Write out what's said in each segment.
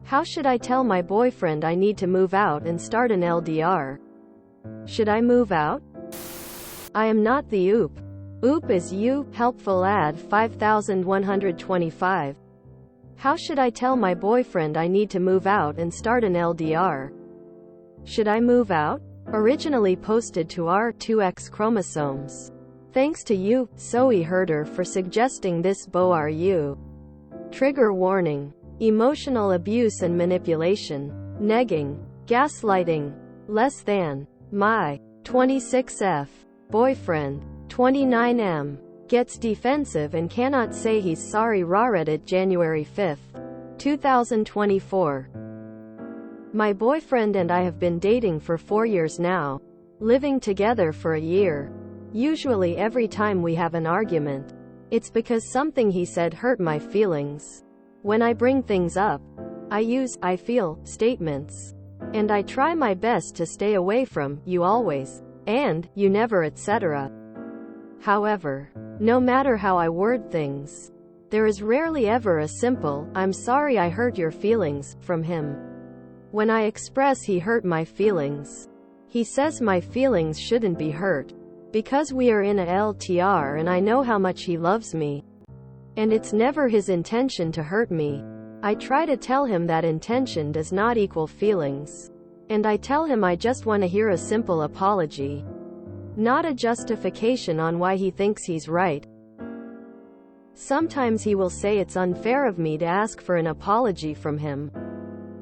How should I tell my boyfriend I need to move out and start an LDR? Should I move out? I am not the OOP. OOP is you, helpful ad 5125. How should I tell my boyfriend I need to move out and start an LDR? Should I move out? Originally posted to R2X chromosomes. Thanks to you, Zoe Herder, for suggesting this BoRU. Trigger warning. Emotional abuse and manipulation. Negging. Gaslighting. Less than. My 26F boyfriend, 29M, gets defensive and cannot say he's sorry. Reddit January 5, 2024. My boyfriend and I have been dating for 4 years now, living together for a year. Usually every time we have an argument, it's because something he said hurt my feelings. When I bring things up, I use "I feel" statements. And I try my best to stay away from "you always" and "you never" etc. However, no matter how I word things, there is rarely ever a simple "I'm sorry I hurt your feelings" from him. When I express he hurt my feelings, he says my feelings shouldn't be hurt, because we are in a LDR and I know how much he loves me. And it's never his intention to hurt me. I try to tell him that intention does not equal feelings. And I tell him I just want to hear a simple apology, not a justification on why he thinks he's right. Sometimes he will say it's unfair of me to ask for an apology from him,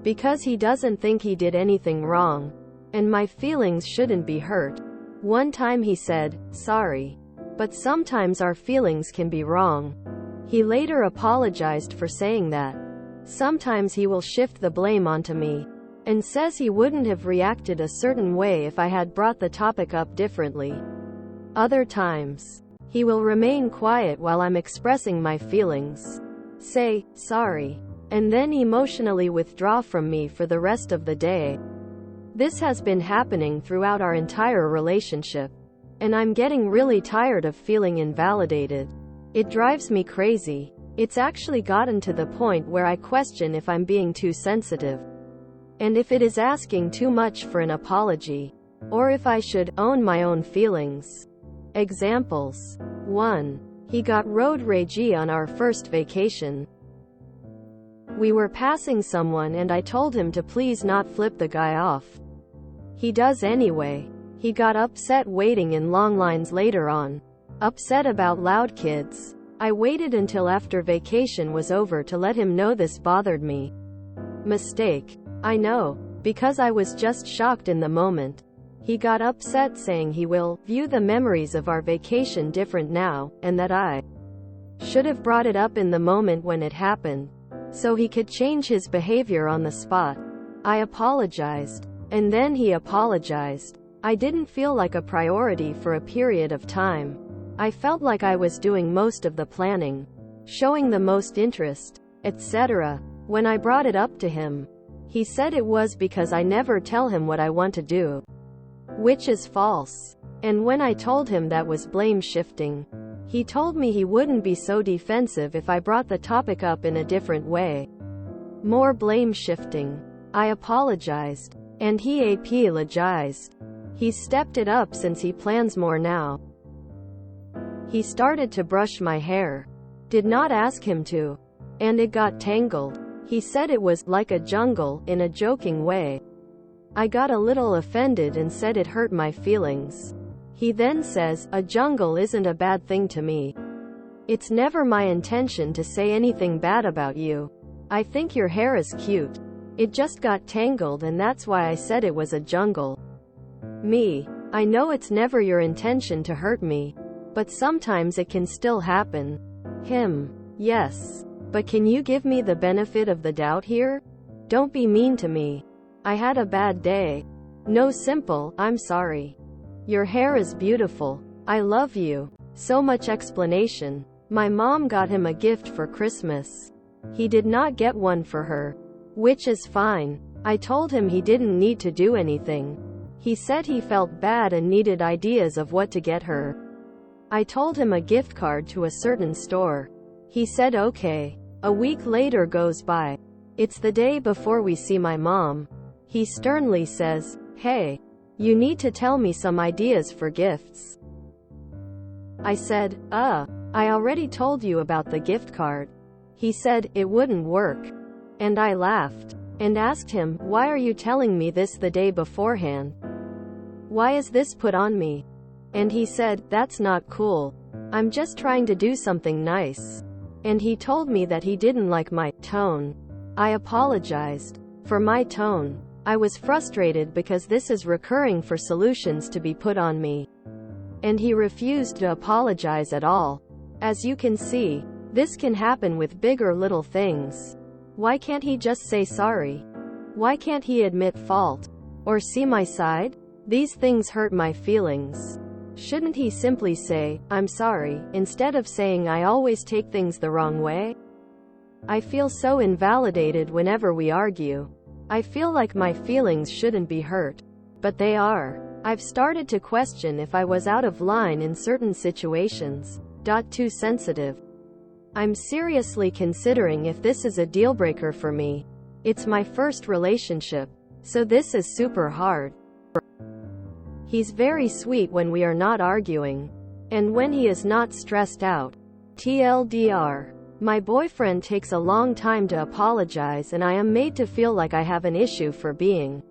because he doesn't think he did anything wrong, and my feelings shouldn't be hurt. One time he said, "Sorry, but sometimes our feelings can be wrong." He later apologized for saying that. Sometimes he will shift the blame onto me, and says he wouldn't have reacted a certain way if I had brought the topic up differently. Other times, he will remain quiet while I'm expressing my feelings, say, "Sorry," and then emotionally withdraw from me for the rest of the day. This has been happening throughout our entire relationship, and I'm getting really tired of feeling invalidated. It drives me crazy. It's actually gotten to the point where I question if I'm being too sensitive, and if it is asking too much for an apology, or if I should own my own feelings. Examples. 1. He got road ragey on our first vacation. We were passing someone and I told him to please not flip the guy off. He does anyway. He got upset waiting in long lines later on. Upset about loud kids. I waited until after vacation was over to let him know this bothered me. Mistake. I know, because I was just shocked in the moment. He got upset saying he will view the memories of our vacation different now, and that I should have brought it up in the moment when it happened, so he could change his behavior on the spot. I apologized, and then he apologized. I didn't feel like a priority for a period of time. I felt like I was doing most of the planning, showing the most interest, etc. When I brought it up to him, he said it was because I never tell him what I want to do, which is false. And when I told him that was blame shifting, he told me he wouldn't be so defensive if I brought the topic up in a different way. More blame shifting. I apologized, and he apologized. He stepped it up since he plans more now. He started to brush my hair. Did not ask him to. And it got tangled. He said it was like a jungle, in a joking way. I got a little offended and said it hurt my feelings. He then says, "A jungle isn't a bad thing to me. It's never my intention to say anything bad about you. I think your hair is cute. It just got tangled and that's why I said it was a jungle." Me. I know it's never your intention to hurt me, but sometimes it can still happen. Him. Yes. But can you give me the benefit of the doubt here? Don't be mean to me. I had a bad day. No simple, "I'm sorry. Your hair is beautiful. I love you." So much explanation. My mom got him a gift for Christmas. He did not get one for her, which is fine. I told him he didn't need to do anything. He said he felt bad and needed ideas of what to get her. I told him a gift card to a certain store. He said okay. A week later goes by. It's the day before we see my mom. He sternly says, "Hey, you need to tell me some ideas for gifts." I said, I already told you about the gift card." He said, "It wouldn't work." And I laughed and asked him, "Why are you telling me this the day beforehand? Why is this put on me?" And he said, "That's not cool. I'm just trying to do something nice." And he told me that he didn't like my tone. I apologized for my tone. I was frustrated because this is recurring for solutions to be put on me. And he refused to apologize at all. As you can see, this can happen with big or little things. Why can't he just say sorry? Why can't he admit fault? Or see my side? These things hurt my feelings. Shouldn't he simply say, "I'm sorry," instead of saying, "I always take things the wrong way"? I feel so invalidated whenever we argue. I feel like my feelings shouldn't be hurt. But they are. I've started to question if I was out of line in certain situations. Too sensitive. I'm seriously considering if this is a deal-breaker for me. It's my first relationship, so this is super hard. He's very sweet when we are not arguing. And when he is not stressed out. TLDR. My boyfriend takes a long time to apologize, and I am made to feel like I have an issue for being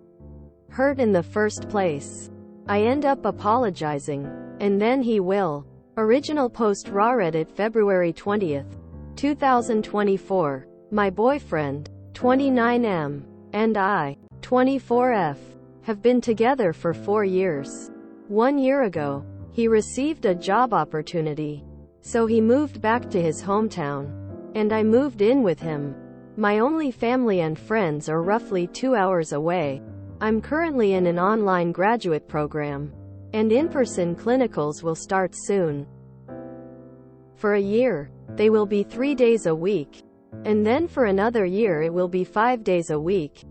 hurt in the first place. I end up apologizing. And then he will. Original post raw Reddit February 20th, 2024. My boyfriend, 29M, and I, 24F, have been together for 4 years. 1 year ago, he received a job opportunity. So he moved back to his hometown. And I moved in with him. My only family and friends are roughly 2 hours away. I'm currently in an online graduate program. And in-person clinicals will start soon. For a year, they will be 3 days a week. And then for another year it will be 5 days a week.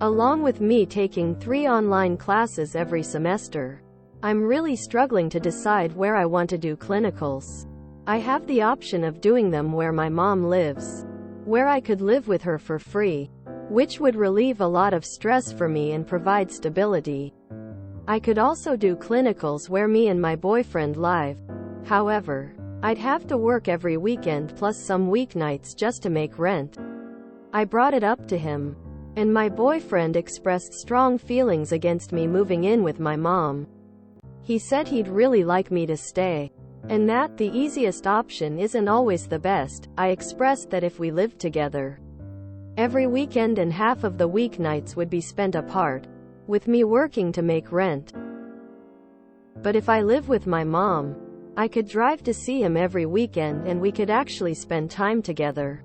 Along with me taking 3 online classes every semester. I'm really struggling to decide where I want to do clinicals. I have the option of doing them where my mom lives. Where I could live with her for free. Which would relieve a lot of stress for me and provide stability. I could also do clinicals where me and my boyfriend live. However, I'd have to work every weekend plus some weeknights just to make rent. I brought it up to him. And my boyfriend expressed strong feelings against me moving in with my mom. He said he'd really like me to stay. And that the easiest option isn't always the best. I expressed that if we lived together, every weekend and half of the weeknights would be spent apart, with me working to make rent. But if I live with my mom, I could drive to see him every weekend and we could actually spend time together.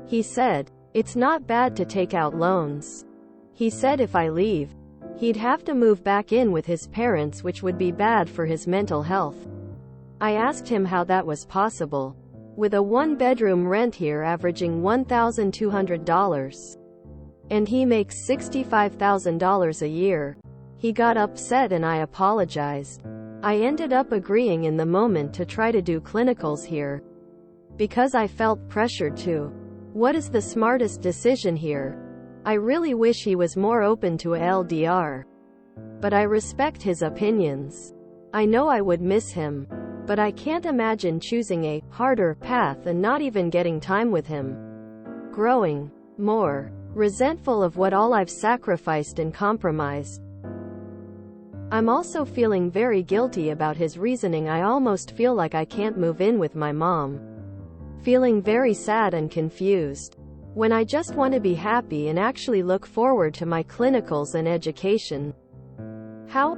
He said, it's not bad to take out loans. He said if I leave, he'd have to move back in with his parents, which would be bad for his mental health. I asked him how that was possible, with a 1-bedroom rent here averaging $1,200. And he makes $65,000 a year. He got upset and I apologized. I ended up agreeing in the moment to try to do clinicals here. Because I felt pressured to. What is the smartest decision here? I really wish he was more open to a LDR. But I respect his opinions. I know I would miss him. But I can't imagine choosing a harder path and not even getting time with him. Growing more resentful of what all I've sacrificed and compromised. I'm also feeling very guilty about his reasoning. I almost feel like I can't move in with my mom. Feeling very sad and confused. When I just want to be happy and actually look forward to my clinicals and education.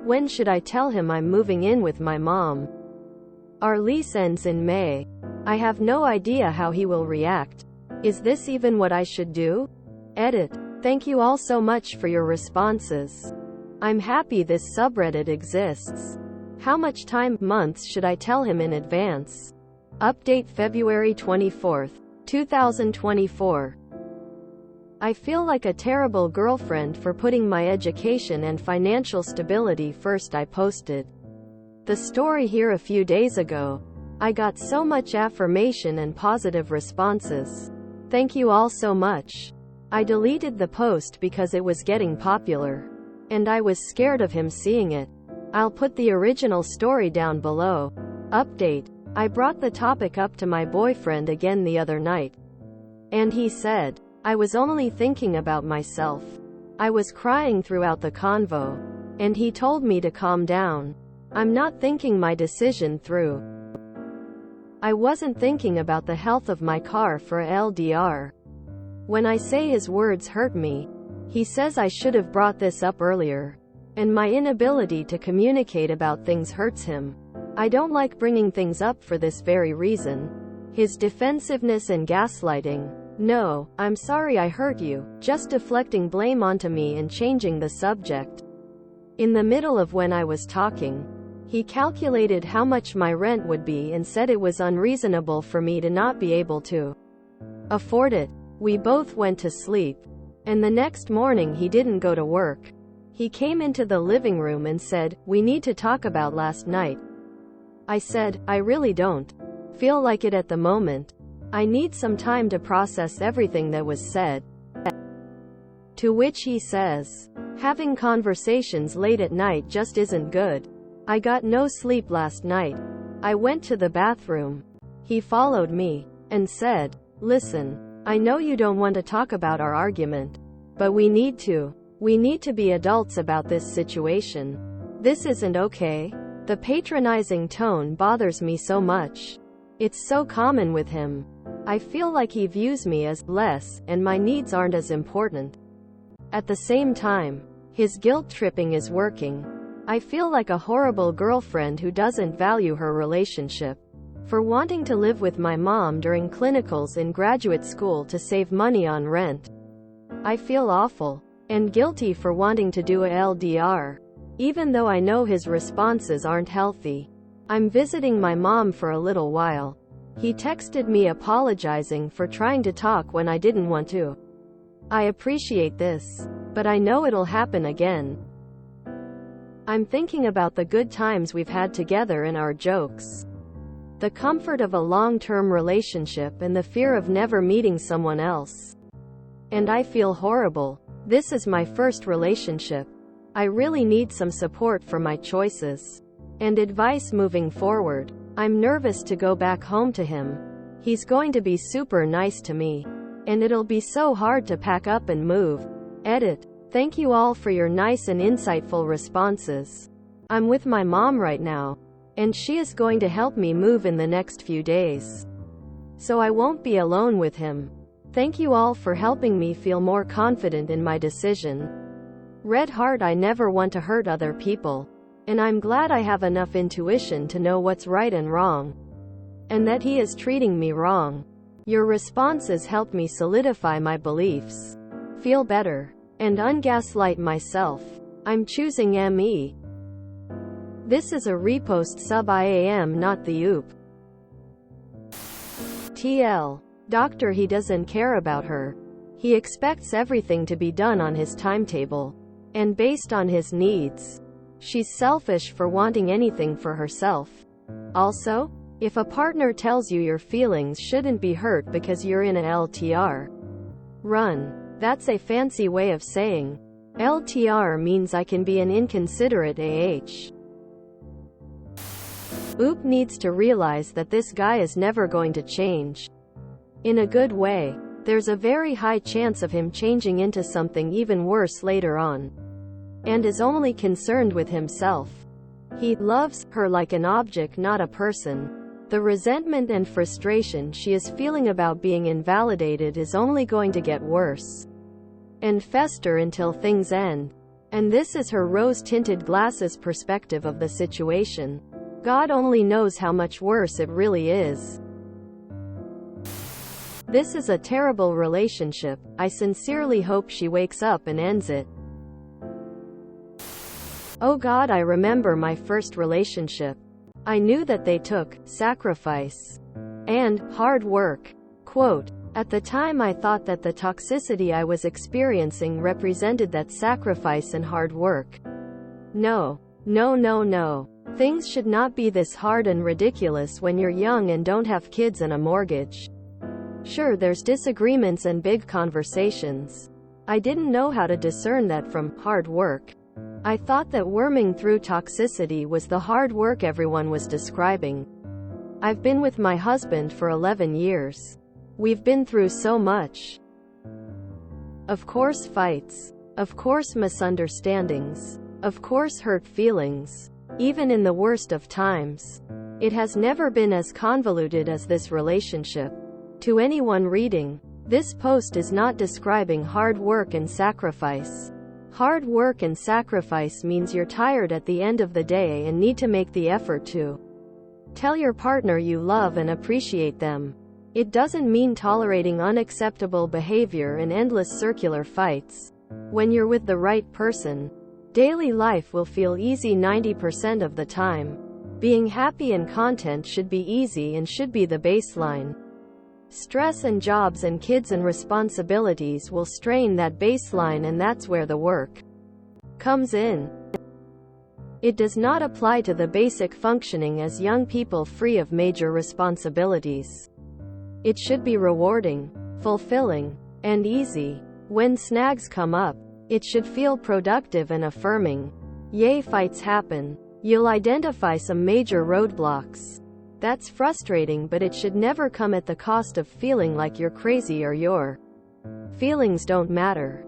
When should I tell him I'm moving in with my mom? Our lease ends in May. I have no idea how he will react. Is this even what I should do? Edit. Thank you all so much for your responses. I'm happy this subreddit exists. How much time, months should I tell him in advance? Update February 24th, 2024. I feel like a terrible girlfriend for putting my education and financial stability first. I posted the story here a few days ago. I got so much affirmation and positive responses. Thank you all so much. I deleted the post because it was getting popular. And I was scared of him seeing it. I'll put the original story down below. Update. I brought the topic up to my boyfriend again the other night. And he said, I was only thinking about myself. I was crying throughout the convo. And he told me to calm down. I'm not thinking my decision through. I wasn't thinking about the health of my car for LDR. When I say his words hurt me, he says I should have brought this up earlier. And my inability to communicate about things hurts him. I don't like bringing things up for this very reason. His defensiveness and gaslighting. No, I'm sorry I hurt you, just deflecting blame onto me and changing the subject. In the middle of when I was talking, he calculated how much my rent would be and said it was unreasonable for me to not be able to afford it. We both went to sleep. And the next morning he didn't go to work. He came into the living room and said, we need to talk about last night. I said, I really don't feel like it at the moment. I need some time to process everything that was said. To which he says, having conversations late at night just isn't good. I got no sleep last night. I went to the bathroom. He followed me and said, listen, I know you don't want to talk about our argument, but we need to. We need to be adults about this situation. This isn't okay. The patronizing tone bothers me so much. It's so common with him. I feel like he views me as less, and my needs aren't as important. At the same time, his guilt tripping is working. I feel like a horrible girlfriend who doesn't value her relationship. For wanting to live with my mom during clinicals in graduate school to save money on rent. I feel awful and guilty for wanting to do a LDR, even though I know his responses aren't healthy. I'm visiting my mom for a little while. He texted me apologizing for trying to talk when I didn't want to. I appreciate this, but I know it'll happen again. I'm thinking about the good times we've had together and our jokes. The comfort of a long-term relationship and the fear of never meeting someone else. And I feel horrible. This is my first relationship. I really need some support for my choices. And advice moving forward. I'm nervous to go back home to him. He's going to be super nice to me. And it'll be so hard to pack up and move. Edit. Thank you all for your nice and insightful responses. I'm with my mom right now. And she is going to help me move in the next few days. So I won't be alone with him. Thank you all for helping me feel more confident in my decision. Red heart. I never want to hurt other people. And I'm glad I have enough intuition to know what's right and wrong. And that he is treating me wrong. Your responses helped me solidify my beliefs, feel better, and ungaslight myself. I'm choosing ME. This is a repost sub IAM, not the OOP. TL. Doctor. He doesn't care about her. He expects everything to be done on his timetable. And based on his needs. She's selfish for wanting anything for herself. Also, if a partner tells you your feelings shouldn't be hurt because you're in an LTR, run. That's a fancy way of saying LTR means I can be an inconsiderate AH. OOP needs to realize that this guy is never going to change. In a good way. There's a very high chance of him changing into something even worse later on. And is only concerned with himself. He loves her like an object, not a person. The resentment and frustration she is feeling about being invalidated is only going to get worse and fester until things end. And this is her rose-tinted glasses perspective of the situation. God only knows how much worse it really is. This is a terrible relationship. I sincerely hope she wakes up and ends it. Oh God, I remember my first relationship. I knew that they took sacrifice and hard work. Quote, at the time I thought that the toxicity I was experiencing represented that sacrifice and hard work. No. Things should not be this hard and ridiculous when you're young and don't have kids and a mortgage. Sure, there's disagreements and big conversations. I didn't know how to discern that from hard work. I thought that worming through toxicity was the hard work everyone was describing. I've been with my husband for 11 years. We've been through so much. Of course fights. Of course misunderstandings. Of course hurt feelings. Even in the worst of times. It has never been as convoluted as this relationship. To anyone reading, this post is not describing hard work and sacrifice. Hard work and sacrifice means you're tired at the end of the day and need to make the effort to tell your partner you love and appreciate them. It doesn't mean tolerating unacceptable behavior and endless circular fights. When you're with the right person, daily life will feel easy 90% of the time. Being happy and content should be easy and should be the baseline. Stress and jobs and kids and responsibilities will strain that baseline, and that's where the work comes in. It does not apply to the basic functioning as young people free of major responsibilities. It should be rewarding, fulfilling, and easy. When snags come up, it should feel productive and affirming. Yay, fights happen. You'll identify some major roadblocks. That's frustrating, but it should never come at the cost of feeling like you're crazy or your feelings don't matter.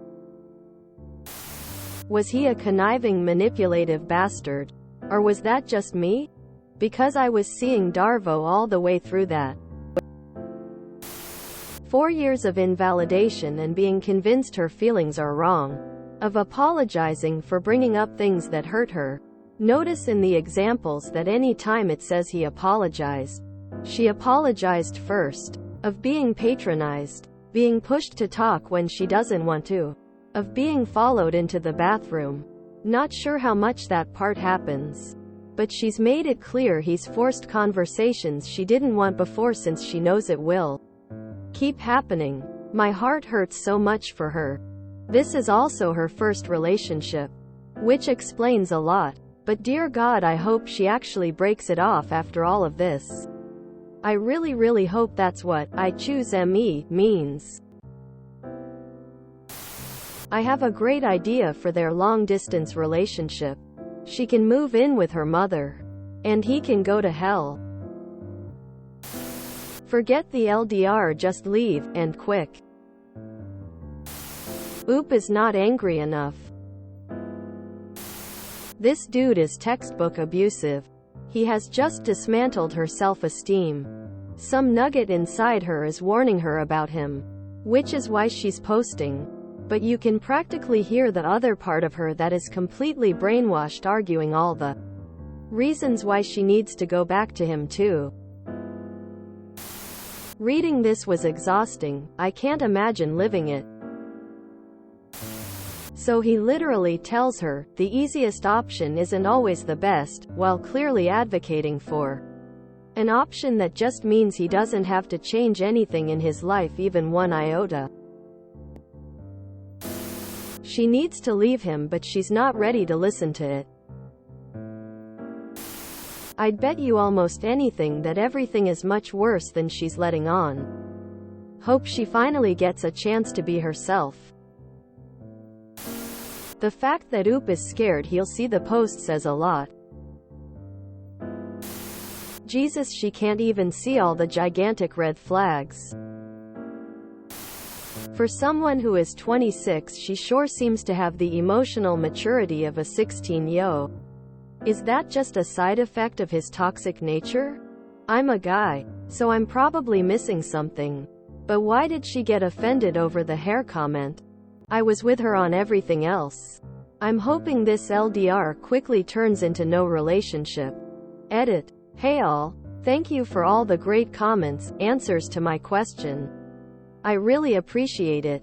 Was he a conniving, manipulative bastard? Or was that just me? Because I was seeing Darvo all the way through that. 4 years of invalidation and being convinced her feelings are wrong. Of apologizing for bringing up things that hurt her. Notice in the examples that any time it says he apologized, she apologized first. Of being patronized, being pushed to talk when she doesn't want to, of being followed into the bathroom. Not sure how much that part happens, but she's made it clear he's forced conversations she didn't want before since she knows it will keep happening. My heart hurts so much for her. This is also her first relationship, which explains a lot. But dear God, I hope she actually breaks it off after all of this. I really hope that's what I choose me means. I have a great idea for their long-distance relationship. She can move in with her mother. And he can go to hell. Forget the LDR, just leave, and quick. Oop is not angry enough. This dude is textbook abusive. He has just dismantled her self-esteem. Some nugget inside her is warning her about him, which is why she's posting. But you can practically hear the other part of her that is completely brainwashed arguing all the reasons why she needs to go back to him too. Reading this was exhausting. I can't imagine living it. So he literally tells her, the easiest option isn't always the best, while clearly advocating for an option that just means he doesn't have to change anything in his life, even one iota. She needs to leave him, but she's not ready to listen to it. I'd bet you almost anything that everything is much worse than she's letting on. Hope she finally gets a chance to be herself. The fact that Oop is scared he'll see the post says a lot. Jesus, she can't even see all the gigantic red flags. For someone who is 26, she sure seems to have the emotional maturity of a 16-year-old. Is that just a side effect of his toxic nature? I'm a guy, so I'm probably missing something. But why did she get offended over the hair comment? I was with her on everything else. I'm hoping this LDR quickly turns into no relationship. Edit. Hey all. Thank you for all the great comments, answers to my question. I really appreciate it.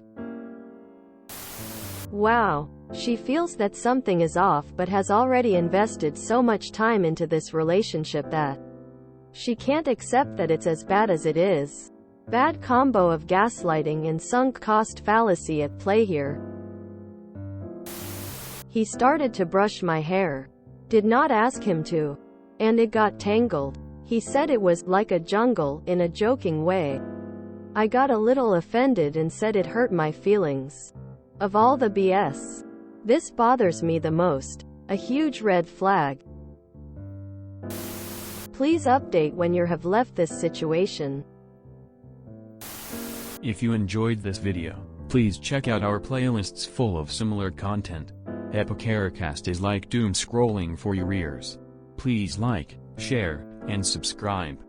Wow. She feels that something is off but has already invested so much time into this relationship that she can't accept that it's as bad as it is. Bad combo of gaslighting and sunk cost fallacy at play here. He started to brush my hair. Did not ask him to. And it got tangled. He said it was like a jungle, in a joking way. I got a little offended and said it hurt my feelings. Of all the BS. This bothers me the most. A huge red flag. Please update when you have left this situation. If you enjoyed this video, please check out our playlists full of similar content. Epicaricast is like doom scrolling for your ears. Please like, share, and subscribe.